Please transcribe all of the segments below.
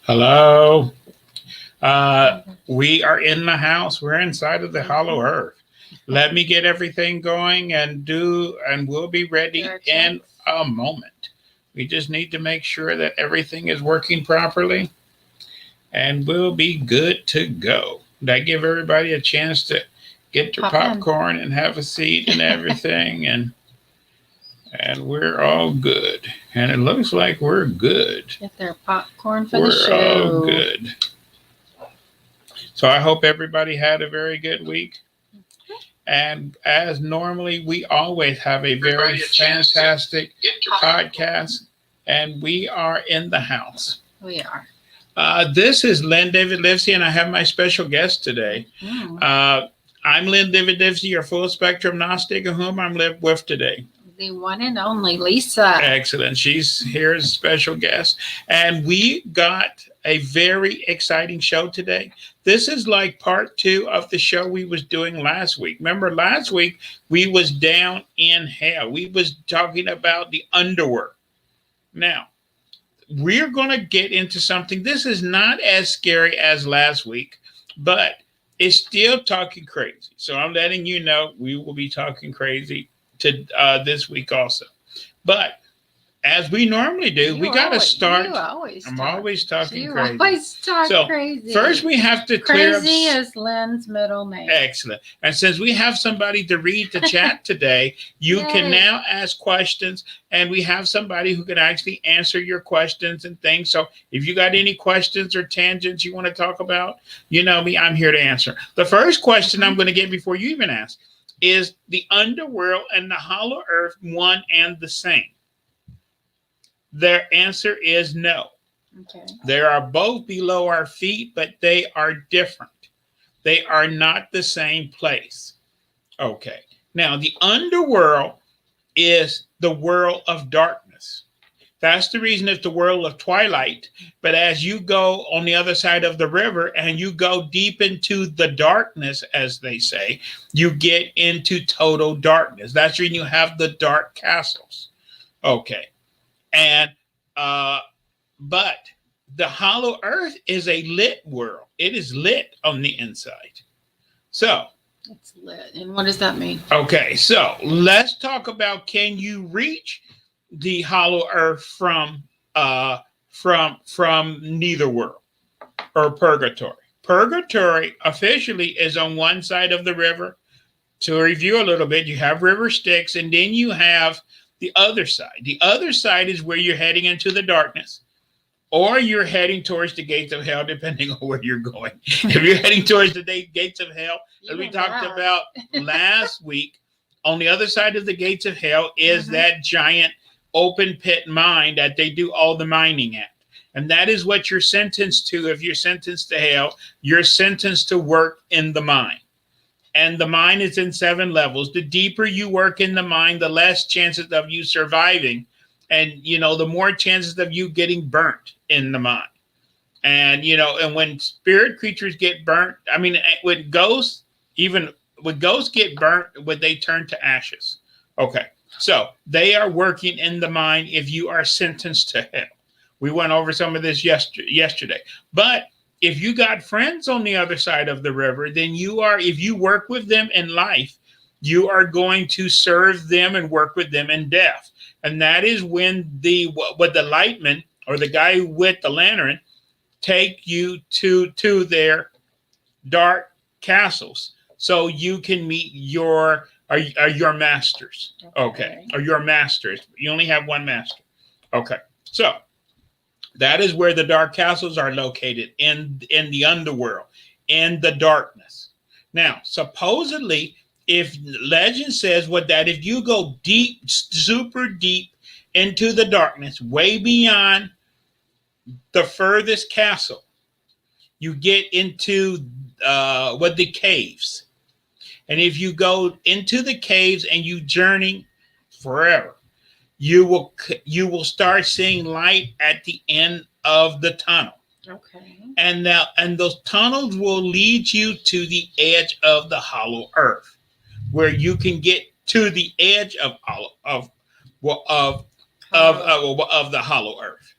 Hello. We are in the house. We're inside of the hollow earth. Let me get everything going and we'll be ready in a moment. We just need to make sure that everything is working properly and we'll be good to go. Did I give everybody a chance to get their popcorn and have a seat and everything? And we're all good. And it looks like we're good. Get their popcorn for the show. We're all good. So I hope everybody had a very good week. And as normally, we always have a very fantastic podcast. And we are in the house. We are. This is Lynn David Livesey, and I have my special guest today. I'm Lynn David Livesey, your full spectrum Gnostic, whom I'm lived with today. The one and only Lisa. Excellent. She's here as a special guest. And we got a very exciting show today. This is like part 2 of the show we was doing last week. Remember last week we was down in hell. We was talking about the underworld. Now, we're going to get into something. This is not as scary as last week, but it's still talking crazy. So I'm letting you know we will be talking crazy to this week also. But as we normally do, we got to start. I'm always talking crazy. You always talk crazy. First, we have to clear up. Crazy is Lynn's middle name. Excellent. And since we have somebody to read the chat today, you can now ask questions, and we have somebody who can actually answer your questions and things. So if you got any questions or tangents you want to talk about, you know me, I'm here to answer. The first question I'm going to get before you even ask is the underworld and the hollow earth one and the same? Their answer is no. Okay. They are both below our feet, but they are different. They are not the same place. Okay. Now, the underworld is the world of darkness. That's the reason it's the world of twilight. But as you go on the other side of the river and you go deep into the darkness, as they say, you get into total darkness. That's when you have the dark castles. Okay. And, but the hollow earth is a lit world. It is lit on the inside. So. It's lit. And what does that mean? Okay. So let's talk about, can you reach the hollow earth from neither world or purgatory? Purgatory officially is on one side of the river. To review a little bit, you have River Styx, and then you have the other side. The other side is where you're heading into the darkness, or you're heading towards the gates of hell, depending on where you're going. If you're heading towards the gates of hell, as we talked about last week, on the other side of the gates of hell is that giant open pit mine that they do all the mining at. And that is what you're sentenced to. If you're sentenced to hell, you're sentenced to work in the mine. And the mine is in 7 levels. The deeper you work in the mine, the less chances of you surviving. And, you know, the more chances of you getting burnt in the mine. And, you know, and when spirit creatures get burnt, I mean, when ghosts get burnt, would they turn to ashes? Okay. So they are working in the mine if you are sentenced to hell. We went over some of this yesterday. But if you got friends on the other side of the river, then if you work with them in life, you are going to serve them and work with them in death. And that is when the lightman or the guy with the lantern take you to their dark castles so you can meet your masters. Okay. Or your masters. You only have one master. Okay. So that is where the dark castles are located, in the underworld, in the darkness. Now, supposedly, if legend says that if you go deep, super deep into the darkness, way beyond the furthest castle, you get into the caves. And if you go into the caves and you journey forever, you will start seeing light at the end of the tunnel. Okay. And those tunnels will lead you to the edge of the hollow earth, where you can get to the edge of the hollow earth.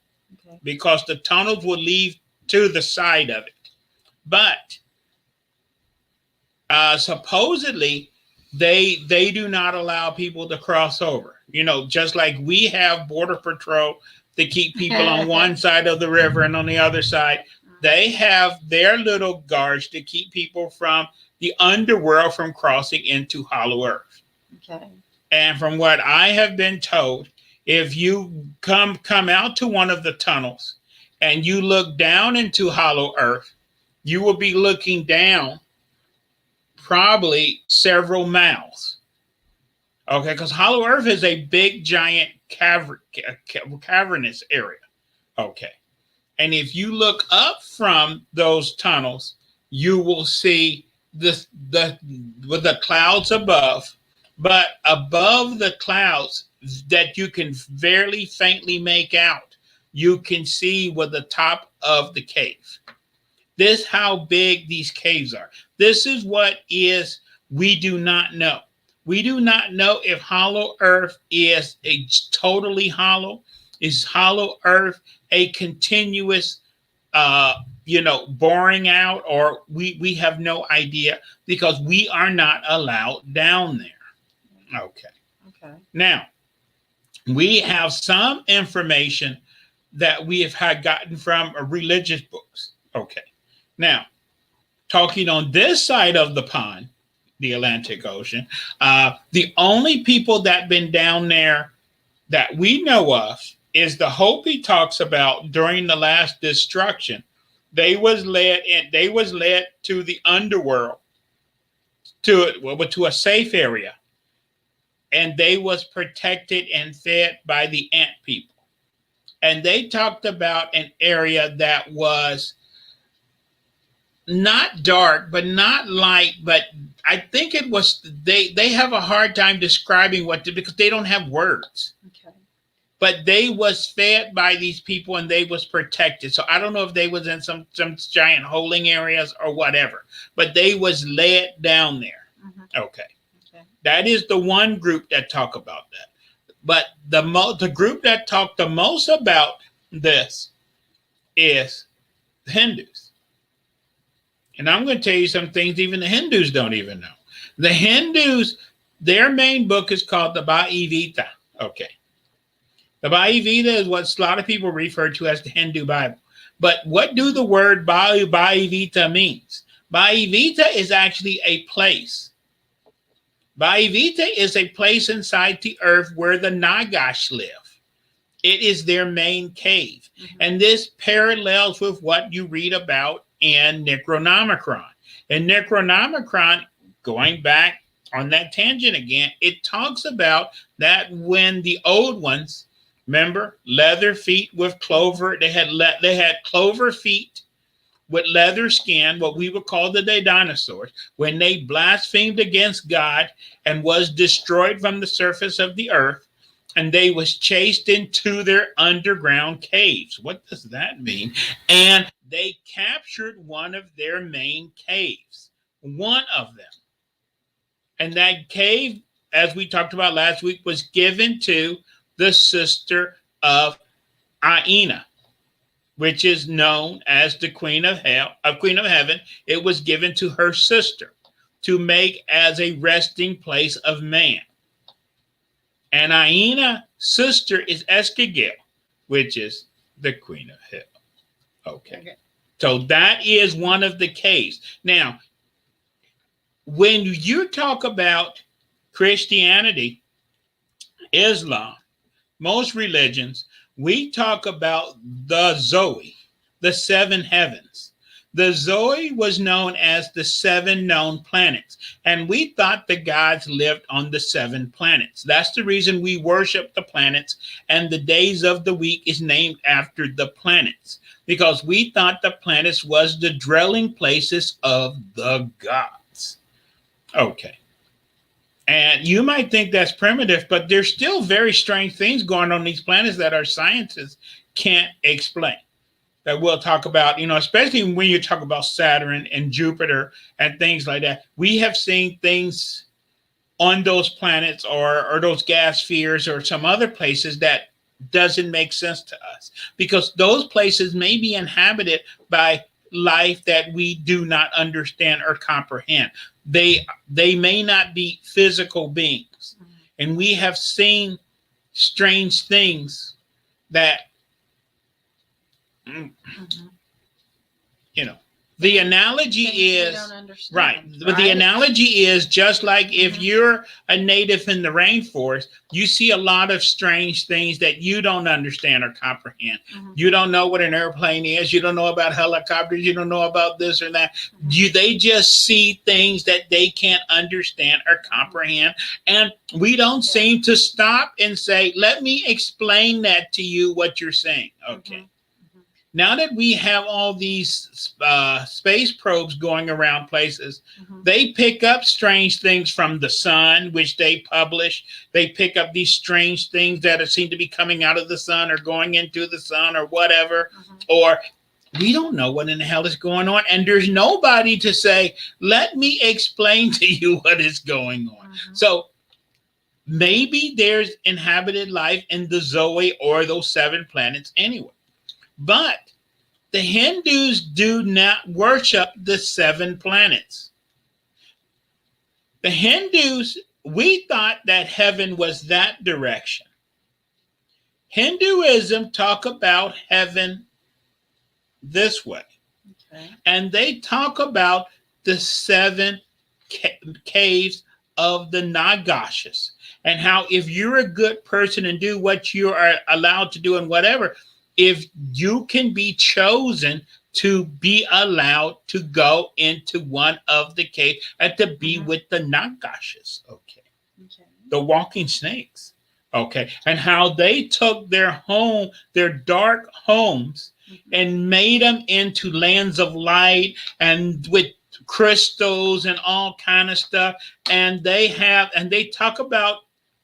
Okay. Because the tunnels will lead to the side of it. But supposedly they do not allow people to cross over. You know, just like we have border patrol to keep people on one side of the river and on the other side, they have their little guards to keep people from the underworld from crossing into Hollow Earth. Okay. And from what I have been told, if you come out to one of the tunnels and you look down into Hollow Earth, you will be looking down probably several miles. Okay, because Hollow Earth is a big, giant cavernous area. Okay. And if you look up from those tunnels, you will see with the clouds above, but above the clouds that you can very faintly make out, you can see with the top of the cave. This is how big these caves are. This is what is, we do not know. We do not know if Hollow Earth is a totally hollow. Is Hollow Earth a continuous, boring out, or we have no idea because we are not allowed down there. Okay. Okay. Now, we have some information that we have had gotten from religious books. Okay. Now, talking on this side of the pond, the Atlantic Ocean, the only people that been down there that we know of is the Hopi talks about during the last destruction. They was led to the underworld, to a safe area, and they was protected and fed by the ant people. And they talked about an area that was not dark, but not light, but I think it was, they have a hard time describing because they don't have words. Okay. But they was fed by these people and they was protected. So I don't know if they was in some giant holding areas or whatever, but they was led down there. Mm-hmm. Okay. That is the one group that talk about that. But the group that talked the most about this is the Hindus. And I'm going to tell you some things even the Hindus don't even know. The Hindus, their main book is called the Bhagavad Gita. Okay. The Bhagavad Gita is what a lot of people refer to as the Hindu Bible. But what do the word Bhagavad Gita means? Bhagavad Gita is actually a place. Bhagavad Gita is a place inside the earth where the Nagash live. It is their main cave. Mm-hmm. And this parallels with what you read about in Necronomicon. In Necronomicon, going back on that tangent again, it talks about that when the old ones, remember, leather feet with clover, they had clover feet with leather skin, what we would call the dinosaurs, when they blasphemed against God and was destroyed from the surface of the earth, and they was chased into their underground caves. What does that mean? And they captured one of their main caves, one of them. And that cave, as we talked about last week, was given to the sister of Aina, which is known as the Queen of Heaven. It was given to her sister to make as a resting place of man. And Aina's sister is Esquigel, which is the Queen of Hell. Okay. So that is one of the caves. Now, when you talk about Christianity, Islam, most religions, we talk about the Zoe, the seven heavens. The Zoe was known as the seven known planets, and we thought the gods lived on the seven planets. That's the reason we worship the planets, and the days of the week is named after the planets, because we thought the planets was the dwelling places of the gods. Okay. And you might think that's primitive, but there's still very strange things going on these planets that our scientists can't explain. That we'll talk about, especially when you talk about Saturn and Jupiter and things like that. We have seen things on those planets or those gas spheres or some other places that doesn't make sense to us because those places may be inhabited by life that we do not understand or comprehend. They may not be physical beings. And we have seen strange things that you know, the analogy Things we is don't understand, right. But the analogy is just like if you're a native in the rainforest, you see a lot of strange things that you don't understand or comprehend. You don't know what an airplane is. You don't know about helicopters. You don't know about this or that. They just see things that they can't understand or comprehend. And we don't seem to stop and say, let me explain that to you what you're saying. Okay. Now that we have all these space probes going around places, they pick up strange things from the sun, which they publish. They pick up these strange things that seem to be coming out of the sun or going into the sun or whatever. Or we don't know what in the hell is going on. And there's nobody to say, let me explain to you what is going on. So maybe there's inhabited life in the Zoe or those 7 planets anyway. But the Hindus do not worship the 7 planets. The Hindus, we thought that heaven was that direction. Hinduism talk about heaven this way. And they talk about the 7 caves of the Nagashas. And how if you're a good person and do what you are allowed to do and whatever, if you can be chosen to be allowed to go into one of the caves and to be with the Nagashas, the walking snakes, and how they took their dark homes, and made them into lands of light and with crystals and all kind of stuff, and they talk about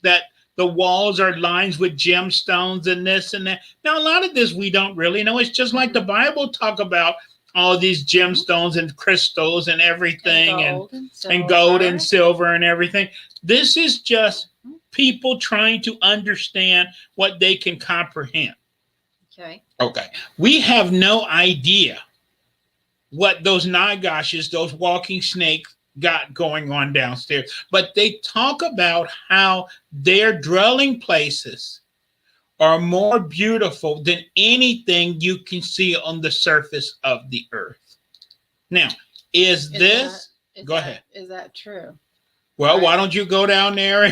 that. The walls are lined with gemstones and this and that. Now, a lot of this we don't really know. It's just like the Bible talk about all these gemstones and crystals and everything and gold and silver and everything. This is just people trying to understand what they can comprehend. Okay. We have no idea what those Nagashas, those walking snakes, got going on downstairs, but they talk about how their dwelling places are more beautiful than anything you can see on the surface of the earth. Now, go ahead. Is that true? Well, why don't you go down there?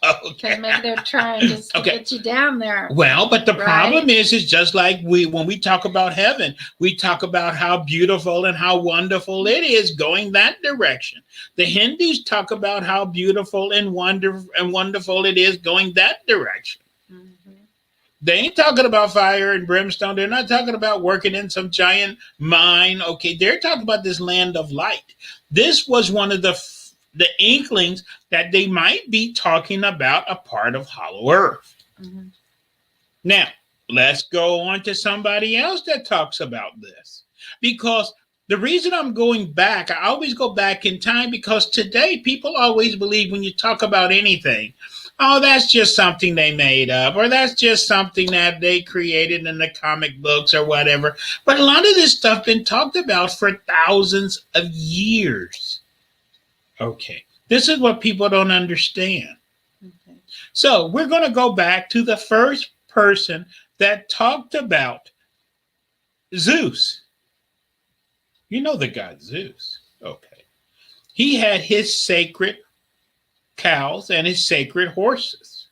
Because maybe they're trying to get you down there. Well, but the problem is just like when we talk about heaven, we talk about how beautiful and how wonderful it is going that direction. The Hindus talk about how beautiful and wonderful it is going that direction. They ain't talking about fire and brimstone. They're not talking about working in some giant mine. Okay, they're talking about this land of light. This was one of the inklings that they might be talking about a part of Hollow Earth. Now, let's go on to somebody else that talks about this. Because the reason I'm going back, I always go back in time because today people always believe when you talk about anything, oh, that's just something they made up, or that's just something that they created in the comic books or whatever. But a lot of this stuff been talked about for thousands of years. Okay, this is what people don't understand. So we're going to go back to the first person that talked about Zeus. You know the god Zeus. Okay. He had his sacred cows and his sacred horses.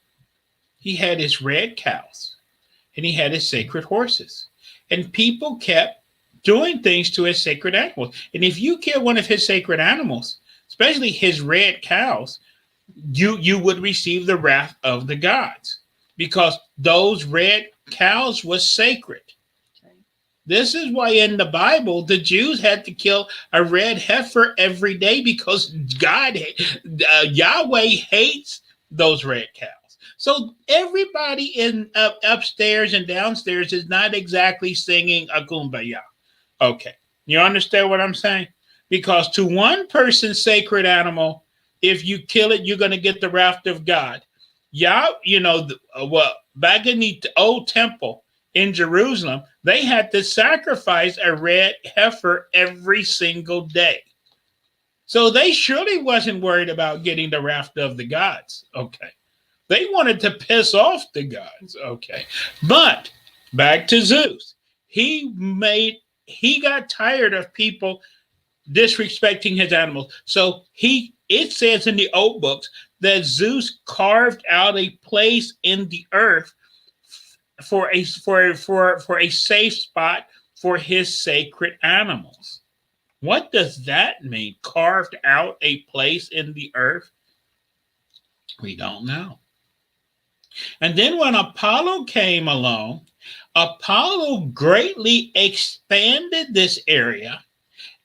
He had his red cows and he had his sacred horses. And people kept doing things to his sacred animals. And if you kill one of his sacred animals, especially his red cows, you would receive the wrath of the gods because those red cows was sacred. This is why in the Bible, the Jews had to kill a red heifer every day because Yahweh hates those red cows. So everybody in upstairs and downstairs is not exactly singing a kumbaya. Okay. You understand what I'm saying? Because to one person's sacred animal, if you kill it, you're going to get the wrath of God. well, back in the old temple in Jerusalem, they had to sacrifice a red heifer every single day. So they surely wasn't worried about getting the wrath of the gods. Okay. They wanted to piss off the gods. Okay. But back to Zeus. He got tired of people disrespecting his animals. So it says in the old books that Zeus carved out a place in the earth for a safe spot for his sacred animals. What does that mean? Carved out a place in the earth? We don't know. And then when Apollo came along, Apollo greatly expanded this area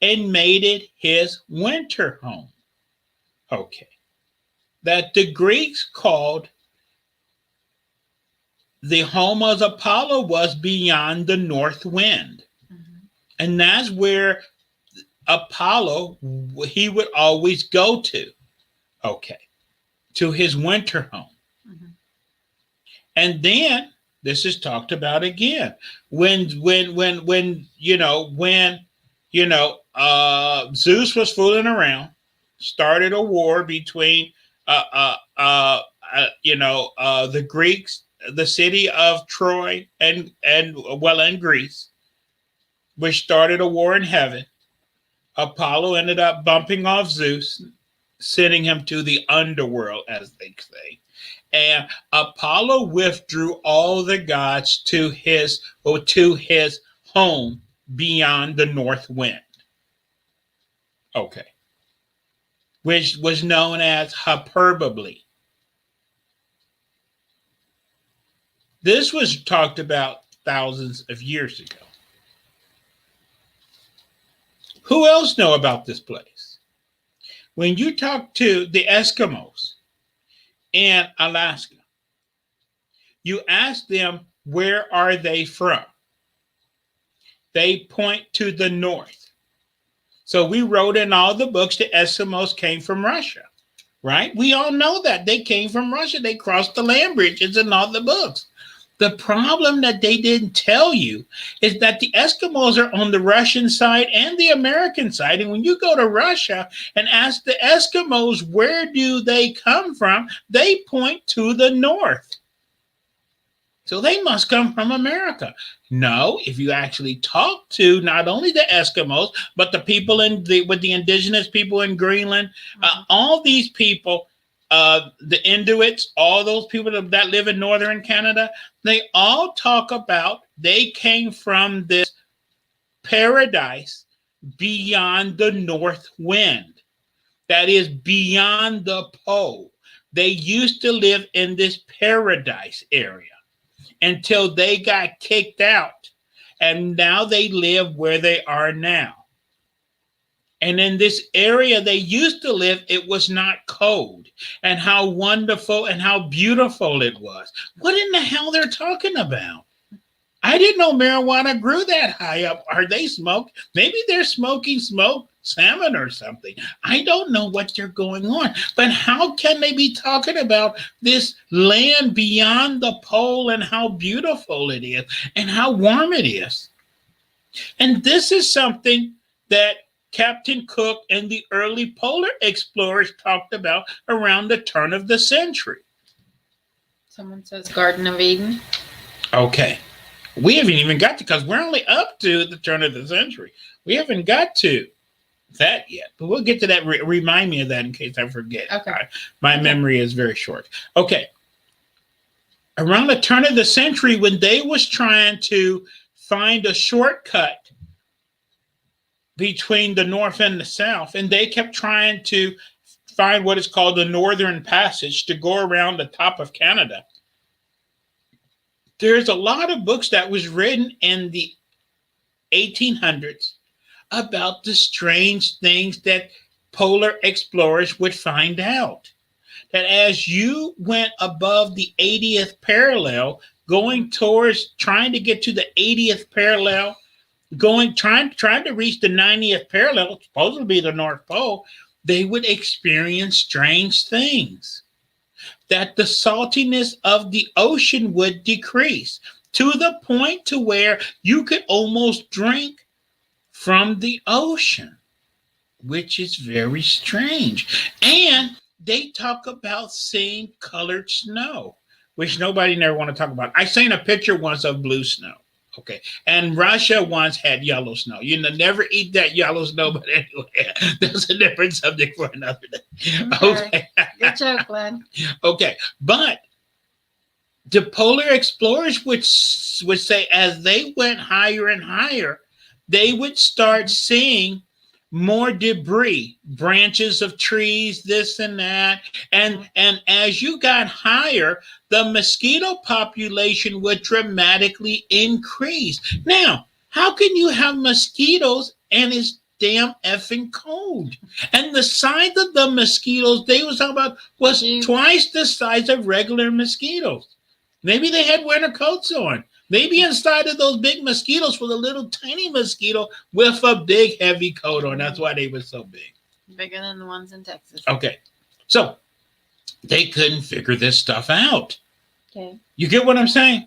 and made it his winter home. Okay. That the Greeks called the home of Apollo was beyond the north wind. Mm-hmm. And that's where Apollo, he would always go to. Okay. To his winter home. Mm-hmm. And then this is talked about again. When Zeus was fooling around, started a war between the Greeks, the city of Troy and Greece, which started a war in heaven. Apollo ended up bumping off Zeus, sending him to the underworld, as they say. And Apollo withdrew all the gods to his home beyond the north wind. Okay. Which was known as hyperbole. This was talked about thousands of years ago. Who else know about this place? When you talk to the Eskimos in Alaska, you ask them, where are they from? They point to the north. So we wrote in all the books the Eskimos came from Russia, right? We all know that. They came from Russia. They crossed the land bridges in all the books. The problem that they didn't tell you is that the Eskimos are on the Russian side and the American side. And when you go to Russia and ask the Eskimos, where do they come from? They point to the north. So they must come from America. No, if you actually talk to not only the Eskimos, but the people with the indigenous people in Greenland, all these people, the Inuits, all those people that live in northern Canada, they all talk about they came from this paradise beyond the north wind. That is beyond the pole. They used to live in this paradise area until they got kicked out. And now they live where they are now. And in this area they used to live, it was not cold. And how wonderful and how beautiful it was. What in the hell they're talking about? I didn't know marijuana grew that high up. Are they smoked? Maybe they're smoking smoked salmon or something. I don't know what they're going on. But how can they be talking about this land beyond the pole and how beautiful it is and how warm it is? And this is something that Captain Cook and the early polar explorers talked about around the turn of the century. Someone says Garden of Eden. Okay. We haven't even got to, because we're only up to the turn of the century. We haven't got to that yet, but we'll get to that. Remind me of that in case I forget. Okay. My memory is very short. Okay. Around the turn of the century, when they was trying to find a shortcut between the north and the south, and they kept trying to find what is called the Northern Passage to go around the top of Canada. There's a lot of books that was written in the 1800s about the strange things that polar explorers would find out. That as you went above the 80th parallel, going towards trying to get to the 80th parallel, trying to reach the 90th parallel, supposed to be the North Pole, they would experience strange things. that the saltiness of the ocean would decrease to the point to where you could almost drink from the ocean, which is very strange. And they talk about seeing colored snow, which nobody never want to talk about. I seen a picture once of blue snow. Okay. And Russia once had yellow snow. You know, never eat that yellow snow, but anyway, that's a different subject for another day. Okay. Good joke, Glenn. Okay. But the polar explorers would say as they went higher and higher, they would start seeing more debris, branches of trees, this and that. And as you got higher, the mosquito population would dramatically increase. Now, how can you have mosquitoes and it's damn effing cold? And the size of the mosquitoes they was talking about was twice the size of regular mosquitoes. Maybe they had winter coats on. Maybe inside of those big mosquitoes was a little tiny mosquito with a big heavy coat on. That's why they were so big. Bigger than the ones in Texas. Okay. So they couldn't figure this stuff out. Okay. You get what I'm saying?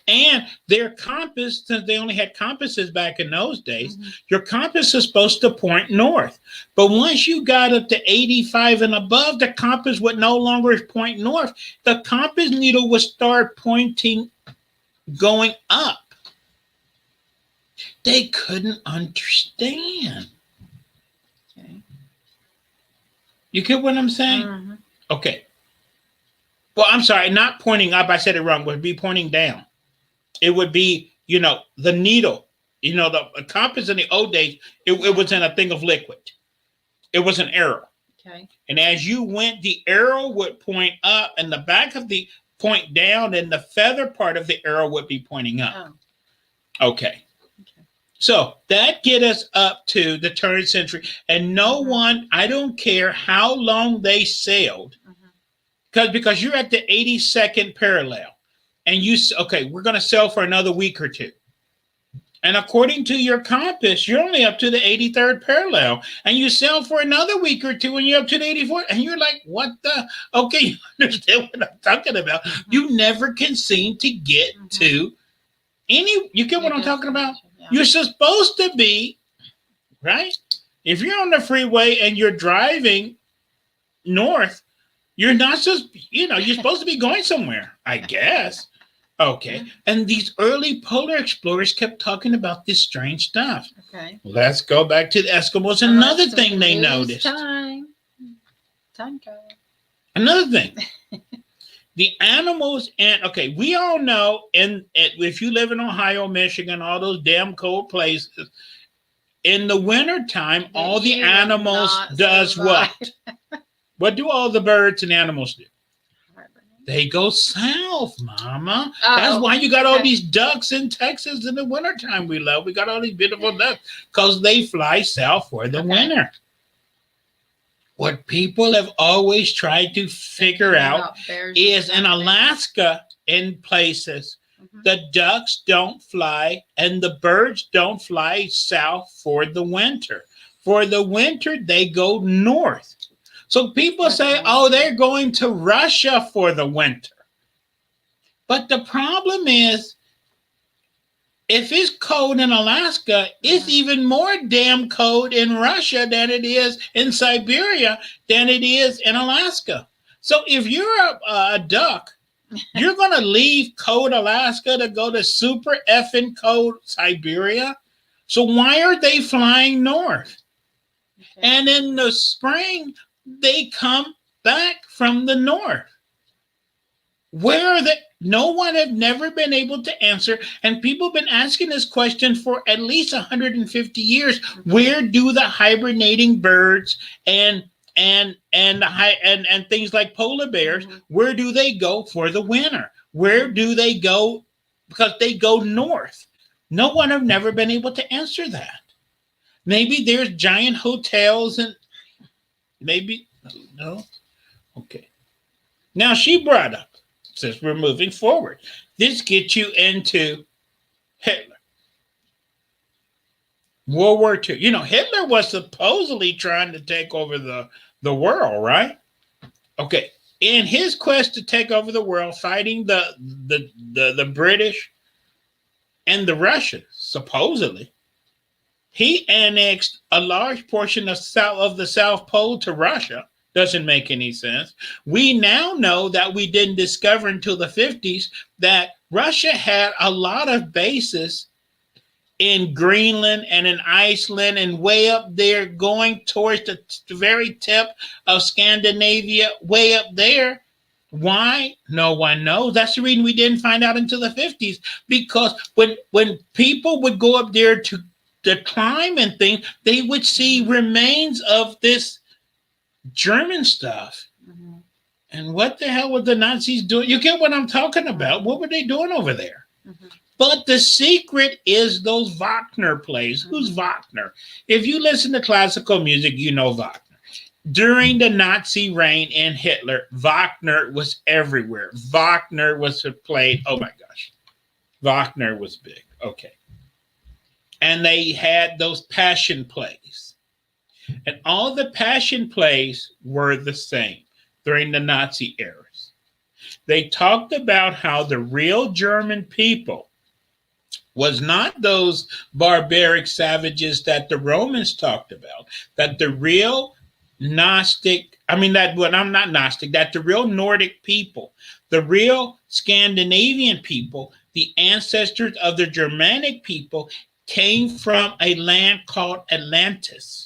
And their compass, since they only had compasses back in those days, your compass is supposed to point north. But once you got up to 85 and above, the compass would no longer point north. The compass needle would start pointing going up. They couldn't understand. Okay. You get what I'm saying? Okay. Well, I'm sorry, not pointing up. I said it wrong. It would be pointing down. It would be, you know, the needle. You know, the compass in the old days, it was in a thing of liquid. It was an arrow. Okay. And as you went, the arrow would point up and the back of the point down and the feather part of the arrow would be pointing up. Oh. Okay. So that get us up to the turn of the century. And no one, I don't care how long they sailed, because you're at the 82nd parallel. And we're going to sail for another week or two. And according to your compass, you're only up to the 83rd parallel. And you sail for another week or two and you're up to the 84th. And you're like, what the? Okay, you understand what I'm talking about. You never can seem to get to you get what I'm talking about? Yeah. You're supposed to be, right? If you're on the freeway and you're driving north, you're not just, you're supposed to be going somewhere, I guess. Okay. And these early polar explorers kept talking about this strange stuff. Okay. Let's go back to the Eskimos. Another thing they noticed. Time travel. Another thing. The animals we all know, if you live in Ohio, Michigan, all those damn cold places, in the wintertime, all the animals does what? What do all the birds and animals do? They go south, Mama. That's why you got all these ducks in Texas in the wintertime we love. We got all these beautiful ducks because they fly south for the winter. What people have always tried to figure out is in Alaska, in places, the ducks don't fly and the birds don't fly south for the winter. For the winter, they go north. So people say, they're going to Russia for the winter. But the problem is, if it's cold in Alaska, it's even more damn cold in Russia than it is in Siberia than it is in Alaska. So if you're a duck, you're going to leave cold Alaska to go to super effing cold Siberia. So why are they flying north? Okay. And in the spring, they come back from the north. Where are they? No one have never been able to answer, and people have been asking this question for at least 150 years. Where do the hibernating birds and things like polar bears, where do they go for the winter? Where do they go? Because they go north. No one have never been able to answer that. Maybe there's giant hotels and maybe no. Okay. Now she brought up, since we're moving forward, this gets you into Hitler. World War II. Hitler was supposedly trying to take over the world, right? Okay. in his quest to take over the world, fighting the British and the Russians, supposedly, he annexed a large portion of the South Pole to Russia. Doesn't make any sense. We now know that we didn't discover until the 50s that Russia had a lot of bases in Greenland and in Iceland and way up there going towards the very tip of Scandinavia, way up there. Why? No one knows. That's the reason we didn't find out until the 50s. Because when people would go up there to climb and things, they would see remains of this German stuff. Mm-hmm. And what the hell were the Nazis doing? You get what I'm talking about? What were they doing over there? Mm-hmm. But the secret is those Wagner plays. Mm-hmm. Who's Wagner? If you listen to classical music, you know Wagner. During the Nazi reign and Hitler, Wagner was everywhere. Wagner was played. Oh my gosh. Wagner was big. Okay. And they had those passion plays. And all the passion plays were the same during the Nazi eras. They talked about how the real German people was not those barbaric savages that the Romans talked about, that the real that the real Nordic people, the real Scandinavian people, the ancestors of the Germanic people came from a land called Atlantis.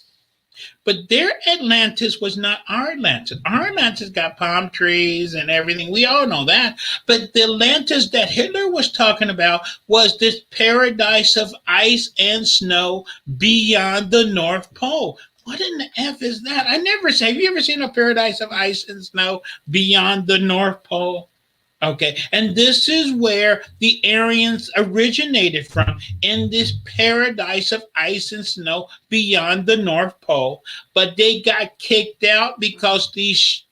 But their Atlantis was not our Atlantis. Our Atlantis got palm trees and everything. We all know that. But the Atlantis that Hitler was talking about was this paradise of ice and snow beyond the North Pole. What in the F is that? Have you ever seen a paradise of ice and snow beyond the North Pole? Okay, and this is where the Aryans originated from, in this paradise of ice and snow beyond the North Pole. But they got kicked out because these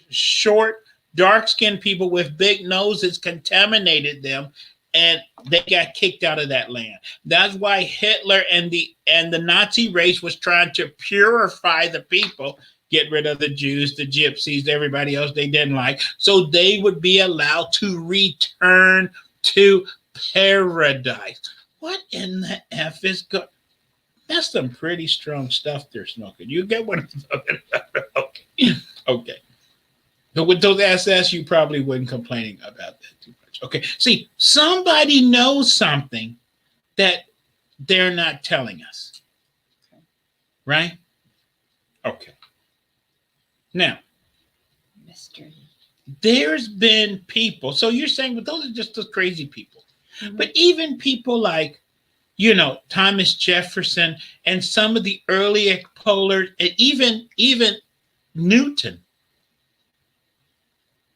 short, dark-skinned people with big noses contaminated them, and they got kicked out of that land. That's why Hitler and the Nazi race was trying to purify the people, get rid of the Jews, the Gypsies, everybody else they didn't like, so they would be allowed to return to paradise. What in the F is good? That's some pretty strong stuff there, Smoker. You get what I'm talking about? Okay. But with those SS, you probably wouldn't complaining about that too much. Okay. See, somebody knows something that they're not telling us. Right? Okay. Now, mystery. There's been people, so you're saying, but those are just those crazy people. Mm-hmm. But even people like, Thomas Jefferson and some of the early explorers, and even Newton,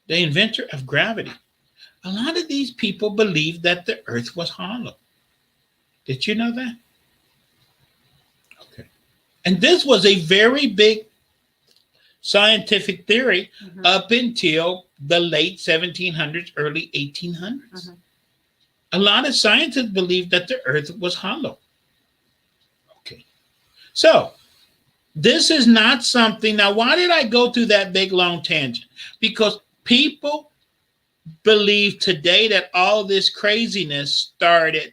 the inventor of gravity. A lot of these people believed that the earth was hollow. Did you know that? Okay. And this was a very big scientific theory up until the late 1700s, early 1800s. A lot of scientists believed that the earth was hollow. Okay. So this is not something. Now, why did I go through that big long tangent? Because people believe today that all this craziness started,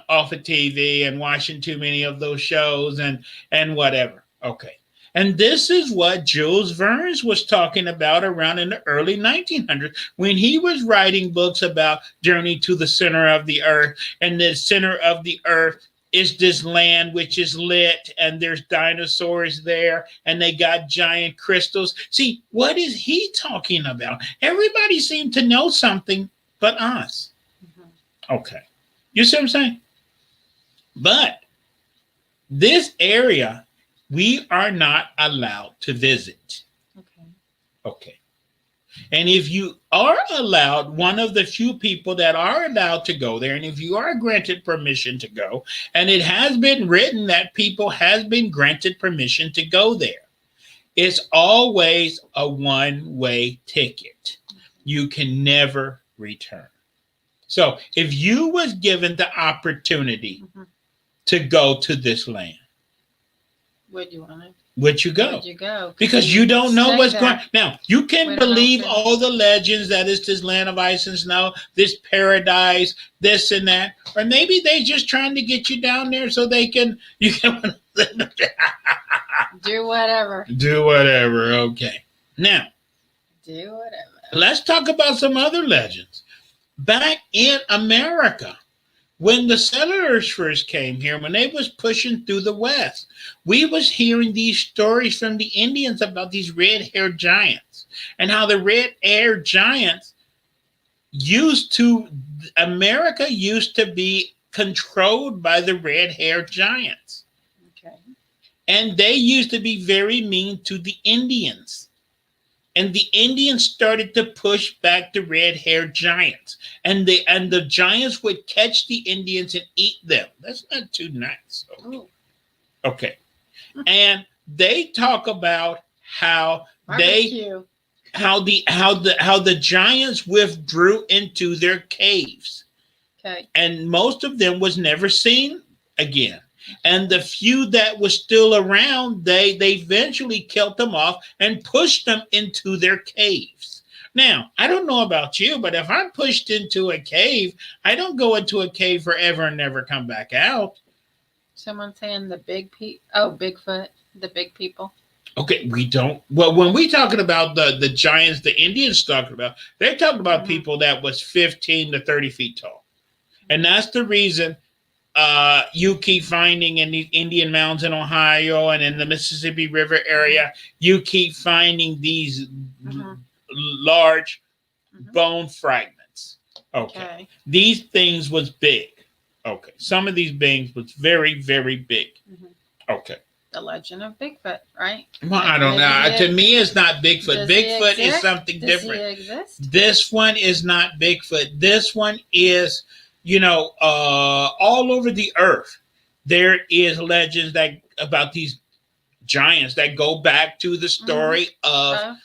off of TV and watching too many of those shows and whatever. Okay. And this is what Jules Verne was talking about around in the early 1900s when he was writing books about Journey to the Center of the Earth. And the center of the earth is this land which is lit, and there's dinosaurs there, and they got giant crystals. See, what is he talking about? Everybody seemed to know something but us. Okay. You see what I'm saying? But this area, we are not allowed to visit. Okay. And if you are allowed, one of the few people that are allowed to go there, and if you are granted permission to go, and it has been written that people has been granted permission to go there, it's always a one-way ticket. You can never return. So if you was given the opportunity to go to this land, would you want to? Would you go? Would you go? Because you don't know Stay what's there. going. Now you can We don't know believe if all the legends that it's this land of ice and snow, this paradise, this and that, or maybe they just trying to get you down there so they can you can Do whatever. do whatever. Okay. Now Do whatever. let's talk about some other legends. Back in America, when the settlers first came here, when they was pushing through the West, we was hearing these stories from the Indians about these red-haired giants and how the red-haired giants America used to be controlled by the red-haired giants. Okay. And they used to be very mean to the Indians. And the Indians started to push back the red-haired giants. And the giants would catch the Indians and eat them. That's not too nice. Ooh. Okay. And they talk about how Barbecue. the giants withdrew into their caves. Okay. And most of them was never seen again. And the few that was still around, they eventually killed them off and pushed them into their caves. Now, I don't know about you, but if I'm pushed into a cave, I don't go into a cave forever and never come back out. Someone saying Bigfoot, the big people. Okay, we don't. Well, when we talking about the giants, the Indians talking about, they're talking about people that was 15 to 30 feet tall. And that's the reason you keep finding in these Indian mountains in Ohio and in the Mississippi River area, you keep finding these large bone fragments. Okay. These things was big. Okay. Some of these beings was very, very big. Okay. The legend of Bigfoot, right? Well, I don't know. To me, it's not Bigfoot. Bigfoot is something different. Does he exist? This one is not Bigfoot. This one is, all over the earth, there is legends about these giants that go back to the story of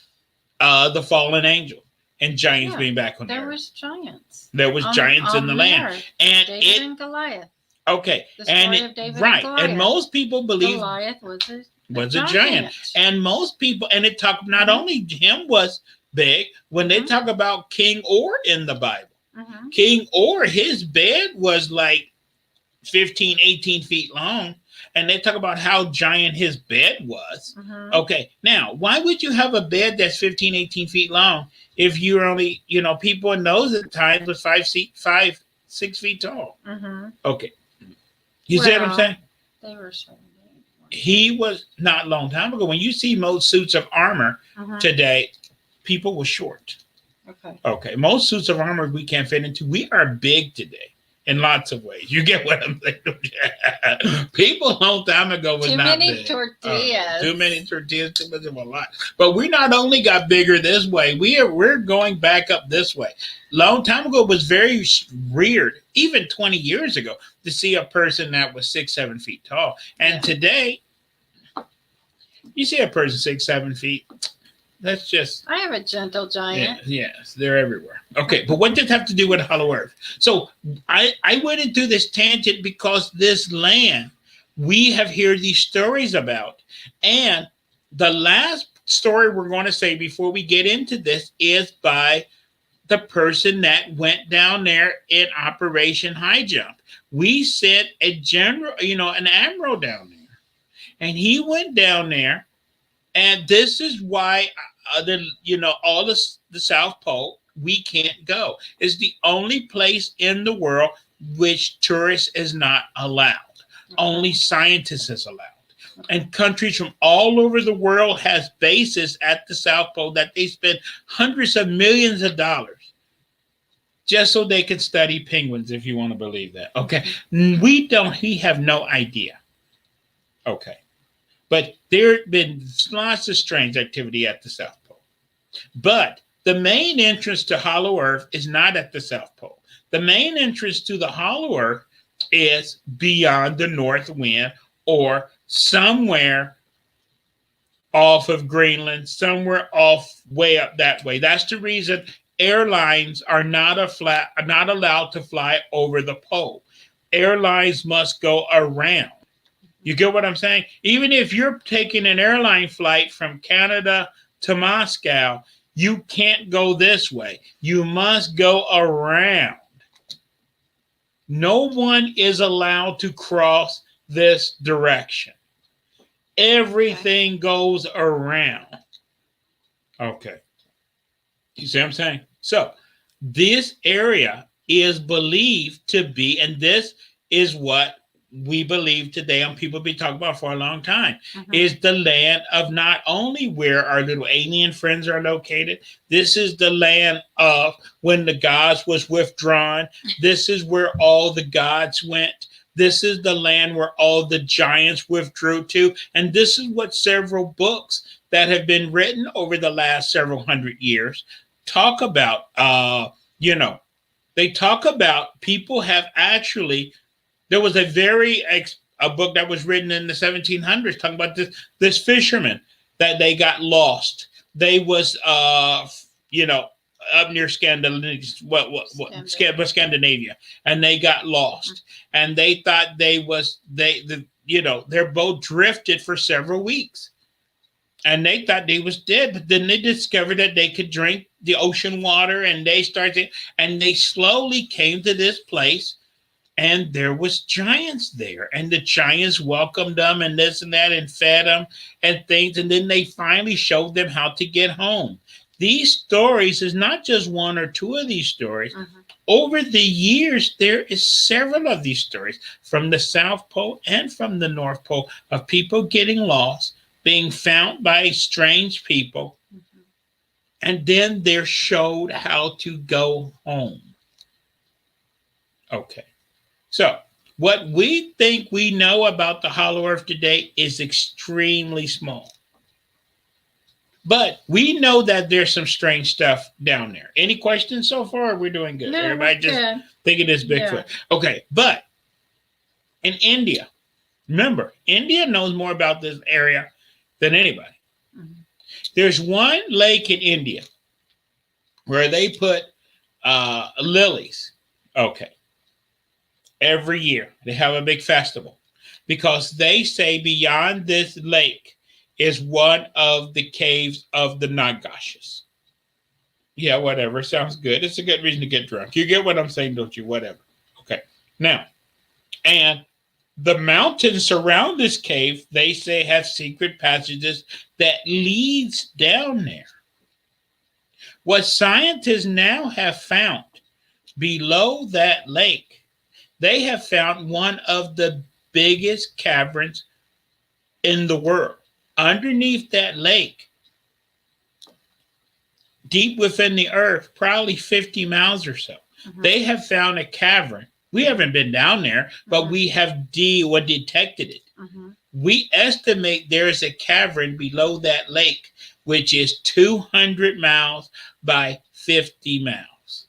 the fallen angel and giants being back on the earth. There was giants. There was giants in the land. Earth. And David and Goliath. Okay. The story of David right. and Goliath. And most people believe Goliath was a giant. And most people, and it talk not only him was big, when they talk about King Or in the Bible. King Or, his bed was like 15, 18 feet long. And they talk about how giant his bed was. Okay. Now, why would you have a bed that's 15, 18 feet long if you're only, people in those times was 6 feet tall? Okay. You see what I'm saying? They were so big. He was not a long time ago. When you see most suits of armor today, people were short. Okay. Most suits of armor we can't fit into. We are big today in lots of ways. You get what I'm saying? People a long time ago was not big. Too many tortillas. Too many tortillas, too much of a lot. But we not only got bigger this way, we're going back up this way. Long time ago, it was very weird, even 20 years ago, to see a person that was 6, 7 feet tall. And today, you see a person 6, 7 feet. That's just. I have a gentle giant. Yes, they're everywhere. Okay, but what does it have to do with Hollow Earth? So I went into this tangent because this land we have heard these stories about. And the last story we're going to say before we get into this is by the person that went down there in Operation High Jump. We sent a general, an admiral down there. And he went down there. And this is why, all the South Pole, we can't go. It's the only place in the world which tourists is not allowed. Only scientists is allowed. And countries from all over the world has bases at the South Pole that they spend hundreds of millions of dollars just so they can study penguins, if you want to believe that. Okay. We have no idea. Okay. But there have been lots of strange activity at the South Pole. But the main entrance to Hollow Earth is not at the South Pole. The main entrance to the Hollow Earth is beyond the North Wind or somewhere off of Greenland, somewhere off way up that way. That's the reason airlines are not allowed to fly over the pole. Airlines must go around. You get what I'm saying? Even if you're taking an airline flight from Canada to Moscow, you can't go this way. You must go around. No one is allowed to cross this direction. Everything goes around. Okay. You see what I'm saying? So this area is believed to be, and this is what we believe today, and people have been talking about for a long time, is the land of not only where our little alien friends are located. This is the land of when the gods was withdrawn. This is where all the gods went. This is the land where all the giants withdrew to. And this is what several books that have been written over the last several hundred years talk about. They talk about people have actually, there was a book that was written in the 1700s talking about this fisherman that they got lost. They was up near Scandinavia, and they got lost, and they thought their boat drifted for several weeks, and they thought they was dead. But then they discovered that they could drink the ocean water, and they slowly came to this place. And there was giants there, and the giants welcomed them and this and that and fed them and things. And then they finally showed them how to get home. These stories is not just one or two of these stories. Over the years, there is several of these stories from the South Pole and from the North Pole of people getting lost, being found by strange people. And then they're showed how to go home. Okay. So what we think we know about the Hollow Earth today is extremely small. But we know that there's some strange stuff down there. Any questions so far? We're doing good. No, Everybody just thinking it's Bigfoot. Yeah. Okay, but in India, remember, India knows more about this area than anybody. There's one lake in India where they put lilies. Okay. Every year they have a big festival because they say beyond this lake is one of the caves of the Nagashas. Yeah, whatever. Sounds good. It's a good reason to get drunk. You get what I'm saying, don't you? Whatever. Okay. Now, and the mountains surround this cave, they say, have secret passages that leads down there. What scientists now have found below that lake, they have found one of the biggest caverns in the world. Underneath that lake, deep within the earth, probably 50 miles or so, they have found a cavern. We haven't been down there, but we have detected it. We estimate there is a cavern below that lake, which is 200 miles by 50 miles.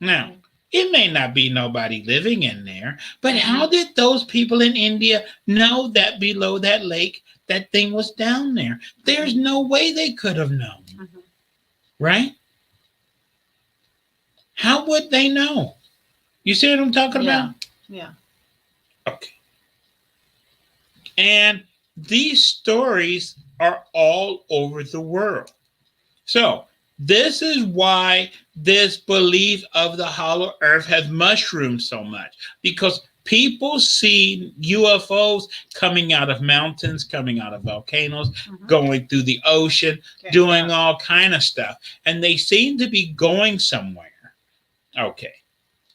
Now, it may not be nobody living in there, but how did those people in India know that below that lake, that thing was down there? There's no way they could have known, right? How would they know? You see what I'm talking about? Yeah. Okay. And these stories are all over the world. So this is why this belief of the hollow earth has mushroomed so much, because people see UFOs coming out of mountains, coming out of volcanoes, going through the ocean, doing all kind of stuff. And they seem to be going somewhere. Okay.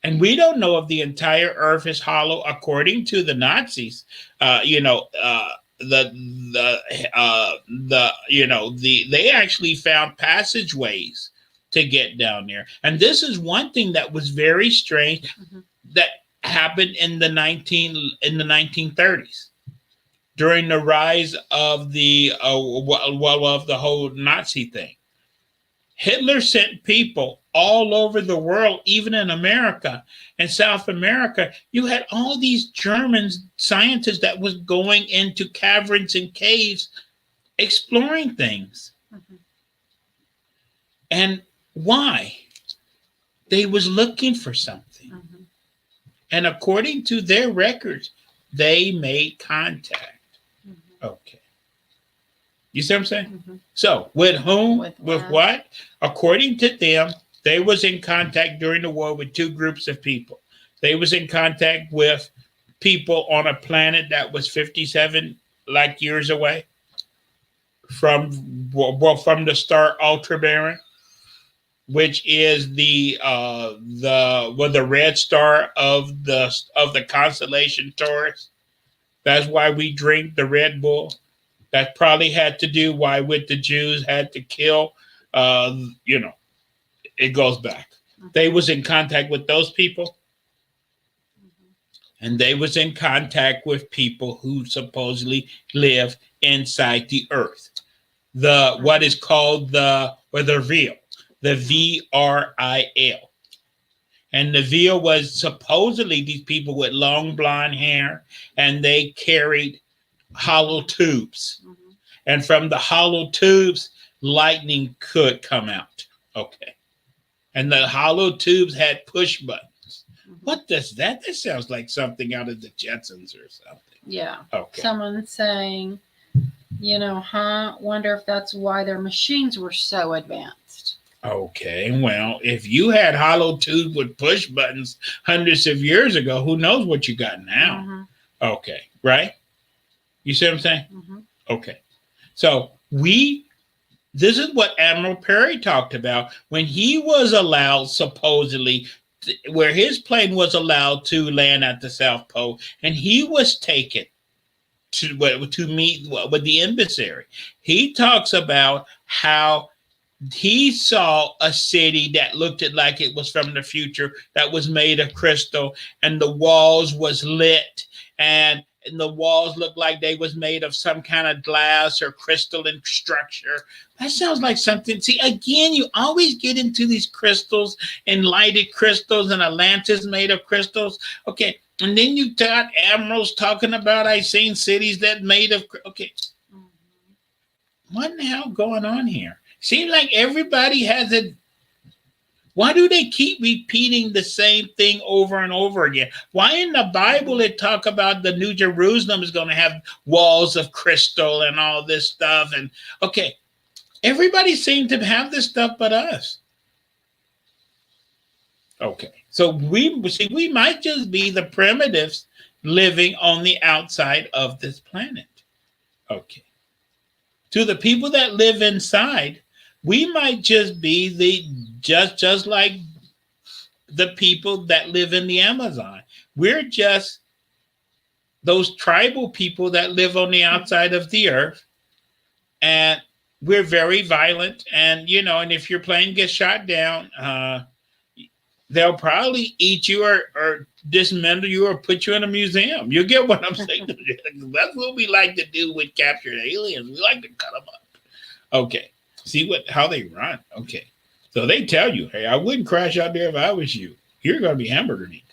And we don't know if the entire earth is hollow. According to the Nazis, they actually found passageways to get down there. And this is one thing that was very strange that happened in the 1930s during the rise of the of the whole Nazi thing. Hitler sent people all over the world, even in America and South America. You had all these German scientists that was going into caverns and caves, exploring things. And why? They was looking for something. And according to their records, they made contact. Okay. You see what I'm saying? Mhm. So with whom? With What? According to them, they was in contact during the war with two groups of people. They was in contact with people on a planet that was 57 light years away from the star Aldebaran, which is the red star of the constellation Taurus. That's why we drink the Red Bull. That probably had to do why with the Jews had to kill. You know, it goes back. They was in contact with those people, and they was in contact with people who supposedly live inside the earth. The what is called the veil, the VRIL. And the veil was supposedly these people with long blonde hair, and they carried hollow tubes. And from the hollow tubes, lightning could come out. Okay. And the hollow tubes had push buttons. What does that? That sounds like something out of the Jetsons or something. Yeah. Okay. Someone saying, wonder if that's why their machines were so advanced. Okay, well, if you had hollow tubes with push buttons hundreds of years ago, who knows what you got now? Okay, right? You see what I'm saying? Okay. So this is what Admiral Perry talked about when he was allowed, supposedly, where his plane was allowed to land at the South Pole, and he was taken to meet with the emissary. He talks about how he saw a city that looked like it was from the future, that was made of crystal, and the walls was lit, and the walls looked like they was made of some kind of glass or crystalline structure. That sounds like something. See, again, you always get into these crystals and lighted crystals, and Atlantis made of crystals. Okay, and then you got admirals talking about I seen cities that made of. Okay, what in the hell going on here? Seems like everybody has a. Why do they keep repeating the same thing over and over again? Why in the Bible it talk about the New Jerusalem is going to have walls of crystal and all this stuff? And okay, everybody seems to have this stuff but us. Okay, so we might just be the primitives living on the outside of this planet. Okay, to the people that live inside, we might just be just like the people that live in the Amazon. We're just those tribal people that live on the outside of the earth, and we're very violent. And and if your plane gets shot down, they'll probably eat you or dismember you or put you in a museum. You get what I'm saying? That's what we like to do with captured aliens. We like to cut them up. Okay. See how they run. Okay. So they tell you, hey, I wouldn't crash out there if I was you. You're going to be hamburger meat.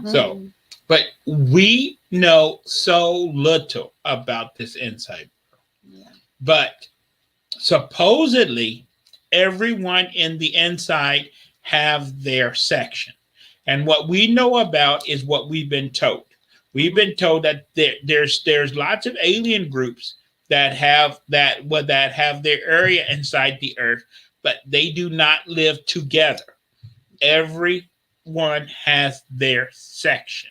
So, but we know so little about this inside world. Yeah. But supposedly, everyone in the inside have their section. And what we know about is what we've been told. We've been told that there's lots of alien groups that have their area inside the earth, but they do not live together. Everyone has their section.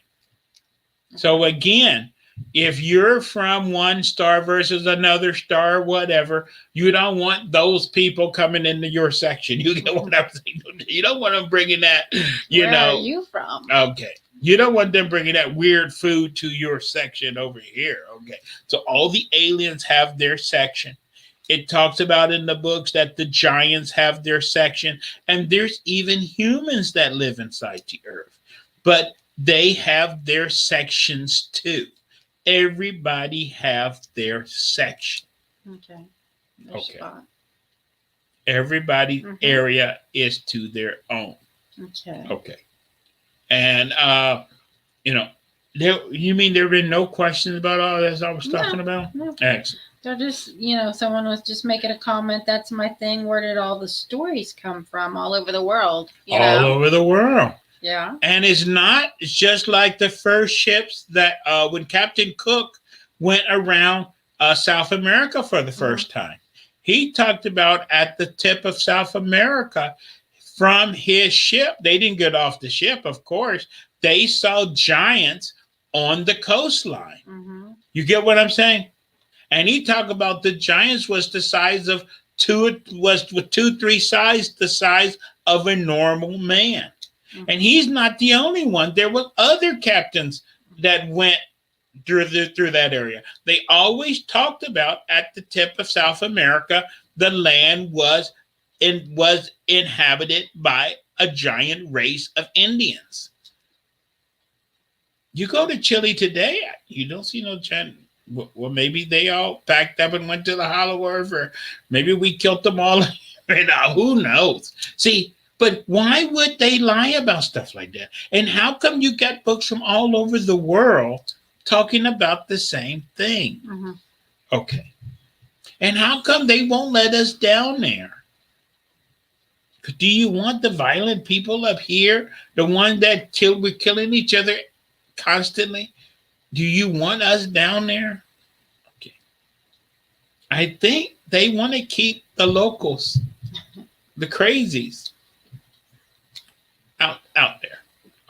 So again, if you're from one star versus another star, whatever, you don't want those people coming into your section. You get what I'm saying? You don't want them bringing that, Where are you from? Okay. You don't want them bringing that weird food to your section over here. Okay. So all the aliens have their section. It talks about in the books that the giants have their section. And there's even humans that live inside the earth. But they have their sections too. Everybody have their section. Okay. Their spot. Everybody's area is to their own. Okay. Okay. And you mean there have been no questions about all this I was talking about? No. Excellent. They're just, someone was just making a comment. That's my thing. Where did all the stories come from all over the world? All over the world. Yeah. And it's not just like the first ships that when Captain Cook went around South America for the first time. He talked about at the tip of South America from his ship. They didn't get off the ship, of course. They saw giants on the coastline. Mm-hmm. You get what I'm saying? And he talked about the giants was the size of three size the size of a normal man. Mm-hmm. And he's not the only one. There were other captains that went through that area. They always talked about at the tip of South America, the land was inhabited by a giant race of Indians. You go to Chile today, you don't see no giant. Well, maybe they all packed up and went to the Hollow Earth, or maybe we killed them all. Who knows? See, but why would they lie about stuff like that? And how come you got books from all over the world talking about the same thing? Mm-hmm. Okay. And how come they won't let us down there? Do you want the violent people up here, the one that we're killing each other constantly? Do you want us down there? Okay. I think they want to keep the locals, the crazies, out there.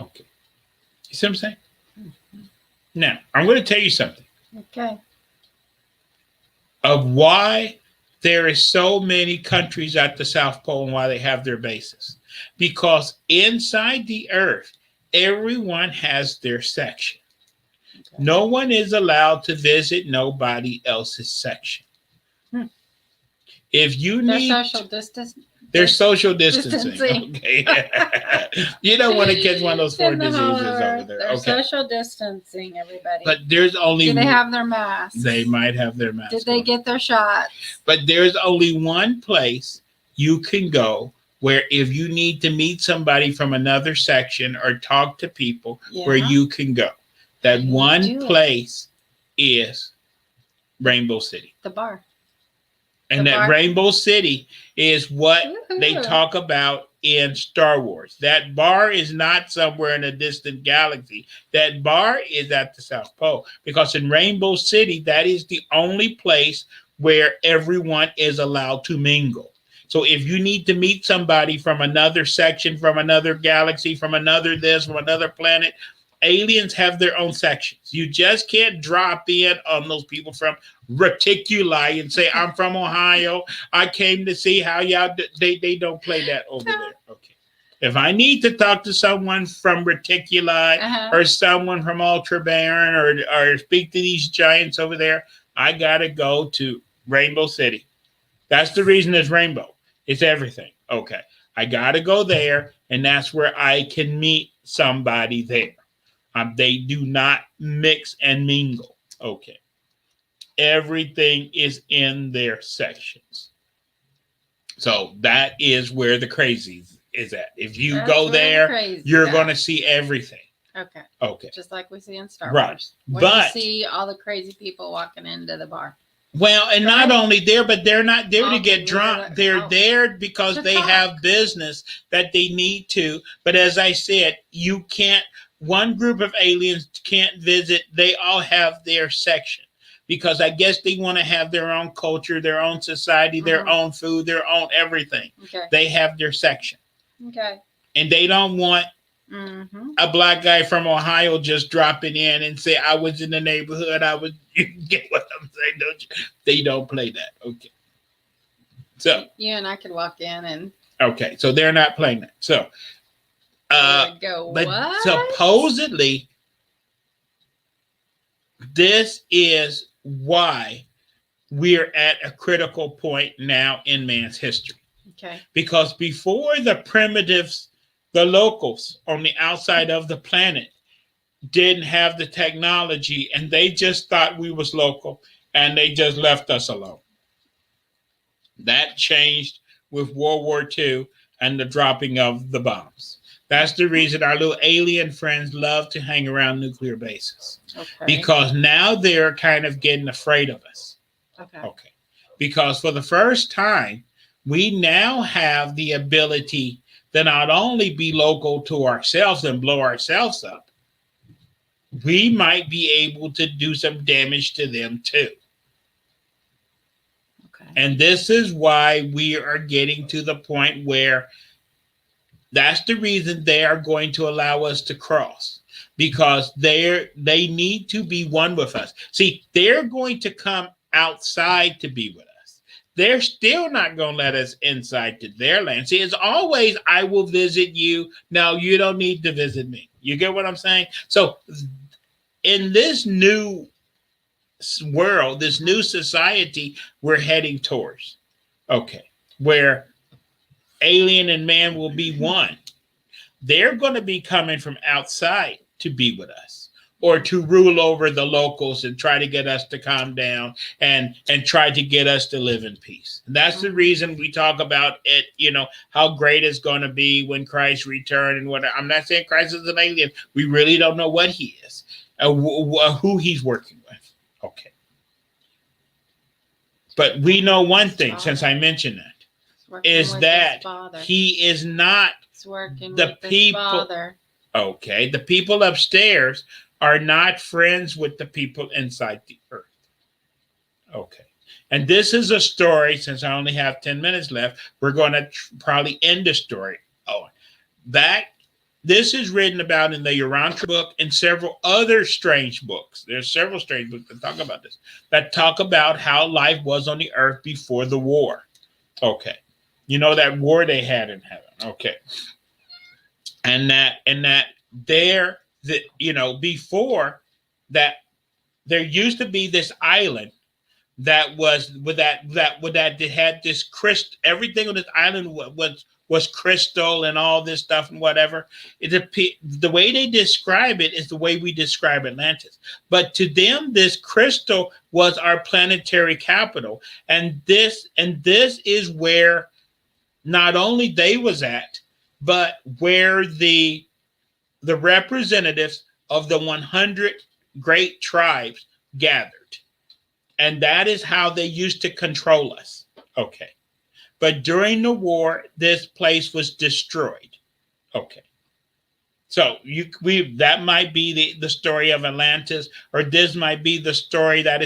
Okay. You see what I'm saying? Now, I'm going to tell you something. Okay. Of why there is so many countries at the South Pole and why they have their bases. Because inside the earth, everyone has their section. Okay. No one is allowed to visit nobody else's section. If you need social distance. There's social distancing. Okay. You don't want to catch one of those four diseases over there. There's social distancing, everybody. But there's only. Do they have their masks? They might have their masks. Did they get their shots? But there's only one place you can go where if you need to meet somebody from another section or talk to people, where you can go. That one place is Rainbow City. The bar. And that Rainbow City is what they talk about in Star Wars. That bar is not somewhere in a distant galaxy. That bar is at the South Pole. Because in Rainbow City, that is the only place where everyone is allowed to mingle. So if you need to meet somebody from another section, from another galaxy, from another this, from another planet, aliens have their own sections. You just can't drop in on those people from Reticuli and say, I'm from Ohio. I came to see how y'all they don't play that over there. Okay. If I need to talk to someone from Reticuli or someone from Ultra Baron or speak to these giants over there, I gotta go to Rainbow City. That's the reason it's rainbow. It's everything. Okay. I gotta go there, and that's where I can meet somebody there. They do not mix and mingle. Okay. Everything is in their sections. So that is where the crazy is at. If you go there, you're going to see everything. Okay. Okay. Just like we see in Star Wars. Right. But you see all the crazy people walking into the bar. Well, and not only there, but they're not there to get drunk. They're there because they have business that they need to. But as I said, you can't. One group of aliens can't visit. They all have their section because I guess they want to have their own culture, their own society, their own food, their own everything. Okay. They have their section. Okay. And they don't want a black guy from Ohio just dropping in and say, I was in the neighborhood. You get what I'm saying, don't you? They don't play that. Okay. So. You and I could walk in and. Okay. So they're not playing that. So. But supposedly, this is why we're at a critical point now in man's history. Okay. Because before the primitives, the locals on the outside of the planet didn't have the technology and they just thought we was local and they just left us alone. That changed with World War II and the dropping of the bombs. That's the reason our little alien friends love to hang around nuclear bases. Okay. Because now they're kind of getting afraid of us. Okay. Because for the first time, we now have the ability to not only be local to ourselves and blow ourselves up, we might be able to do some damage to them too. Okay. And this is why we are getting to the point where that's the reason they are going to allow us to cross, because they need to be one with us. See, they're going to come outside to be with us. They're still not going to let us inside to their land. See, it's always, I will visit you. No, you don't need to visit me. You get what I'm saying? So in this new world, this new society we're heading towards, okay, where alien and man will be one, they're going to be coming from outside to be with us, or to rule over the locals and try to get us to calm down and try to get us to live in peace. And that's the reason we talk about it, how great it's going to be when Christ returns and what. I'm not saying Christ is an alien. We really don't know what he is, who he's working with. Okay. But we know one thing, since I mentioned that, is that he is not the people. Okay, the people upstairs are not friends with the people inside the earth. Okay, and this is a story. Since I only have 10 minutes left, we're going to probably end the story. This is written about in the Urantia book and several other strange books. There's several strange books that talk about this, that talk about how life was on the earth before the war. Okay. That war they had in heaven. Okay. And that before that, there used to be this island that was that had this crystal. Everything on this island was crystal and all this stuff and whatever. The way they describe it is the way we describe Atlantis. But to them, this crystal was our planetary capital. And this is where not only they was at, but where the representatives of the 100 great tribes gathered. And that is how they used to control us. Okay. But during the war, this place was destroyed. Okay. So that might be the story of Atlantis, or this might be the story that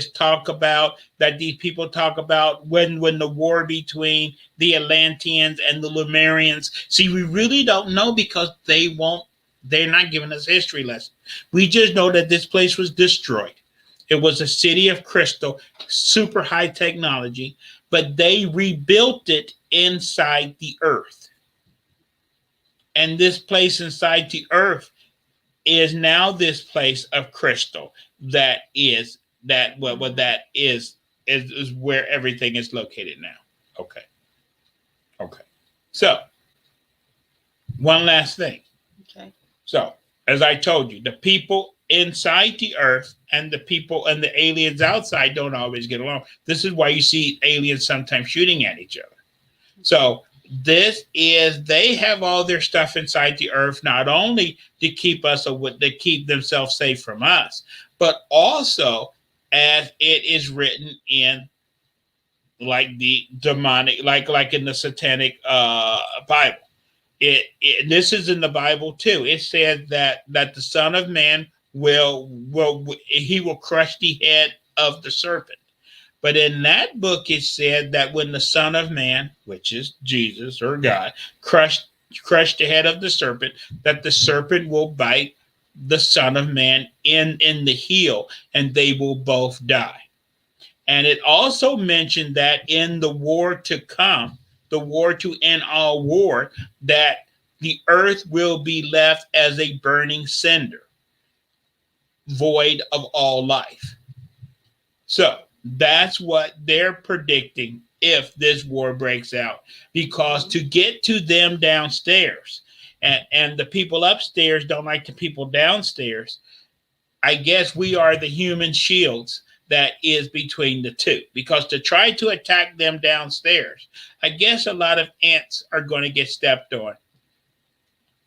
these people talk about when the war between the Atlanteans and the Lemurians. See, we really don't know, because they're not giving us history lessons. We just know that this place was destroyed. It was a city of crystal, super high technology, but they rebuilt it inside the earth. And this place inside the earth is now this place of crystal is where everything is located now. Okay. So, one last thing. Okay. So, as I told you, the people inside the earth and the people and the aliens outside don't always get along. This is why you see aliens sometimes shooting at each other. So, they have all their stuff inside the earth, not only to keep themselves safe from us, but also, as it is written in like the demonic, like in the satanic Bible. This is in the Bible too. It says that the Son of Man will crush the head of the serpent. But in that book, it said that when the Son of Man, which is Jesus or God, crushed the head of the serpent, that the serpent will bite the Son of Man in the heel, and they will both die. And it also mentioned that in the war to come, the war to end all war, that the earth will be left as a burning cinder, void of all life. So that's what they're predicting if this war breaks out, because to get to them downstairs, and the people upstairs don't like the people downstairs, I guess we are the human shields that is between the two, because to try to attack them downstairs, I guess a lot of ants are going to get stepped on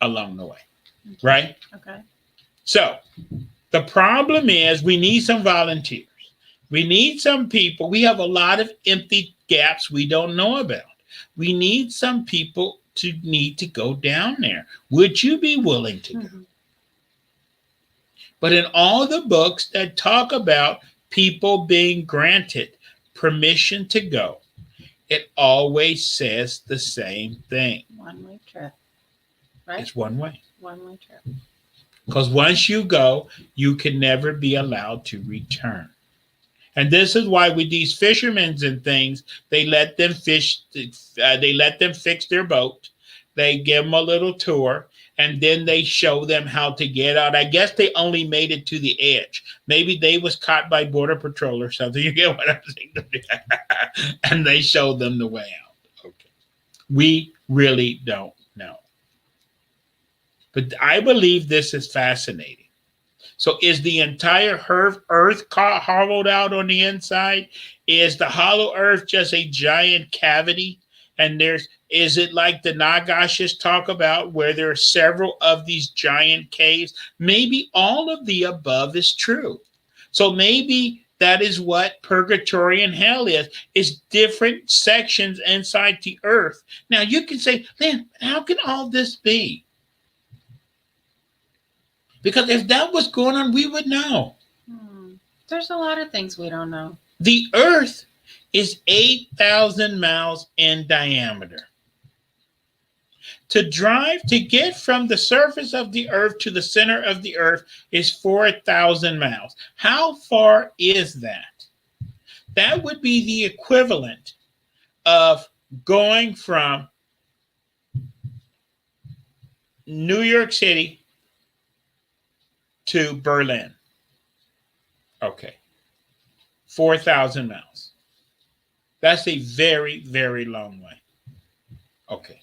along the way. Okay. Right? Okay. So the problem is we need some volunteers. We need some people. We have a lot of empty gaps we don't know about. We need some people to need to go down there. Would you be willing to go? Mhm. But in all the books that talk about people being granted permission to go, it always says the same thing. One-way trip, right? It's one way. One-way trip. Because once you go, you can never be allowed to return. And this is why with these fishermen and things, they let them fish. They let them fix their boat. They give them a little tour, and then they show them how to get out. I guess they only made it to the edge. Maybe they was caught by Border Patrol or something. You get what I'm saying? And they showed them the way out. Okay. We really don't know. But I believe this is fascinating. So is the entire earth hollowed out on the inside? Is the hollow earth just a giant cavity? And is it like the Nagashis talk about where there are several of these giant caves? Maybe all of the above is true. So maybe that is what purgatory and hell is different sections inside the earth. Now you can say, man, how can all this be? Because if that was going on, we would know. There's a lot of things we don't know. The earth is 8,000 miles in diameter. To get from the surface of the earth to the center of the earth is 4,000 miles. How far is that? That would be the equivalent of going from New York City to Berlin. Okay. 4,000 miles. That's a very, very long way. Okay.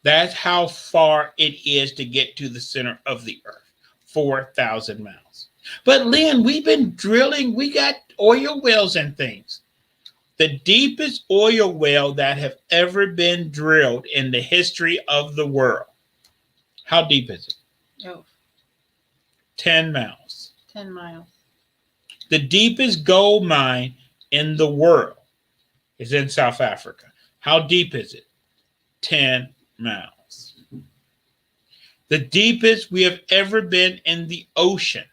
That's how far it is to get to the center of the earth. 4,000 miles. But Lynn, we've been drilling. We got oil wells and things. The deepest oil well that have ever been drilled in the history of the world. How deep is it? Oh. 10 miles. 10 miles. The deepest gold mine in the world is in South Africa. How deep is it? 10 miles. The deepest we have ever been in the ocean.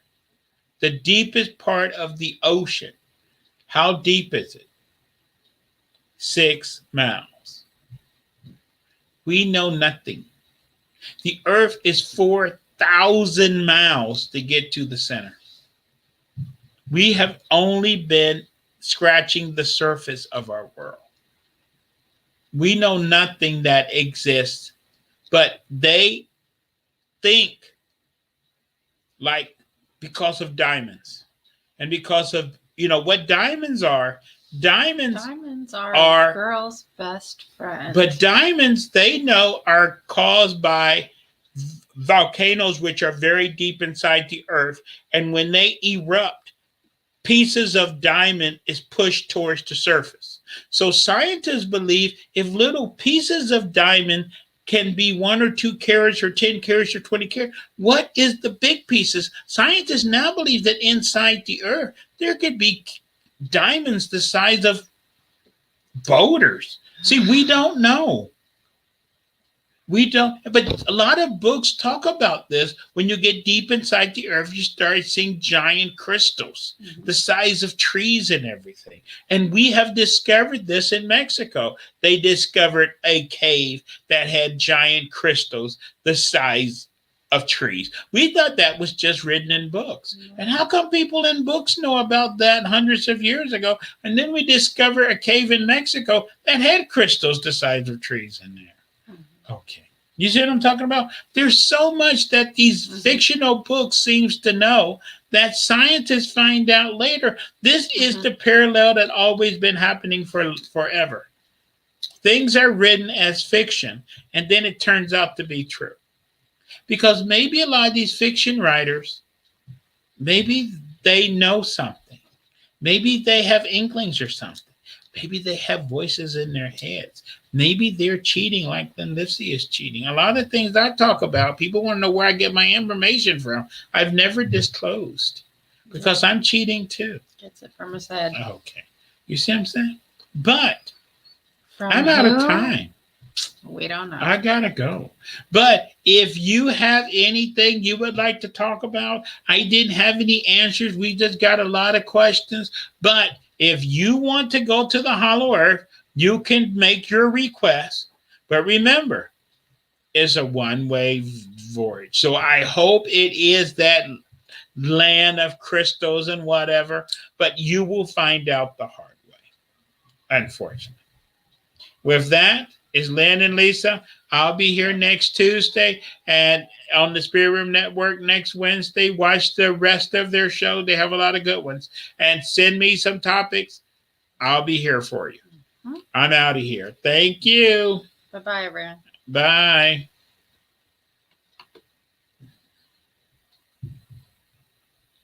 The deepest part of the ocean. How deep is it? 6 miles. We know nothing. The earth is 4,000 miles to get to the center. We have only been scratching the surface of our world. We know nothing that exists, but they think like because of diamonds and because of, what diamonds are. Diamonds are a girl's best friend. But diamonds, they know, are caused by volcanoes, which are very deep inside the earth. And when they erupt, pieces of diamond is pushed towards the surface. So scientists believe if little pieces of diamond can be 1 or 2 carats or 10 carats or 20 carats, what is the big pieces? Scientists now believe that inside the earth, there could be diamonds the size of boulders. See, we don't know. We don't, but a lot of books talk about this. When you get deep inside the earth, you start seeing giant crystals, the size of trees and everything. And we have discovered this in Mexico. They discovered a cave that had giant crystals the size of trees. We thought that was just written in books. And how come people in books know about that hundreds of years ago? And then we discover a cave in Mexico that had crystals the size of trees in there. Okay. You see what I'm talking about? There's so much that these fictional books seems to know that scientists find out later. This is the parallel that always been happening for forever. Things are written as fiction, and then it turns out to be true. Because maybe a lot of these fiction writers, maybe they know something. Maybe they have inklings or something. Maybe they have voices in their heads. Maybe they're cheating like Lindsay is cheating. A lot of things I talk about, people want to know where I get my information from. I've never disclosed because I'm cheating too. Gets it from his head. Okay. You see what I'm saying? But I'm out of time. We don't know. I gotta go. But if you have anything you would like to talk about, I didn't have any answers. We just got a lot of questions. But if you want to go to the Hollow Earth, you can make your request. But remember, it's a one-way voyage. So I hope it is that land of crystals and whatever, but you will find out the hard way, unfortunately. With that, is Lynn and Lisa. I'll be here next Tuesday and on the Spirit Room Network next Wednesday. Watch the rest of their show. They have a lot of good ones. And send me some topics. I'll be here for you. I'm out of here. Thank you. Bye-bye, everyone. Bye.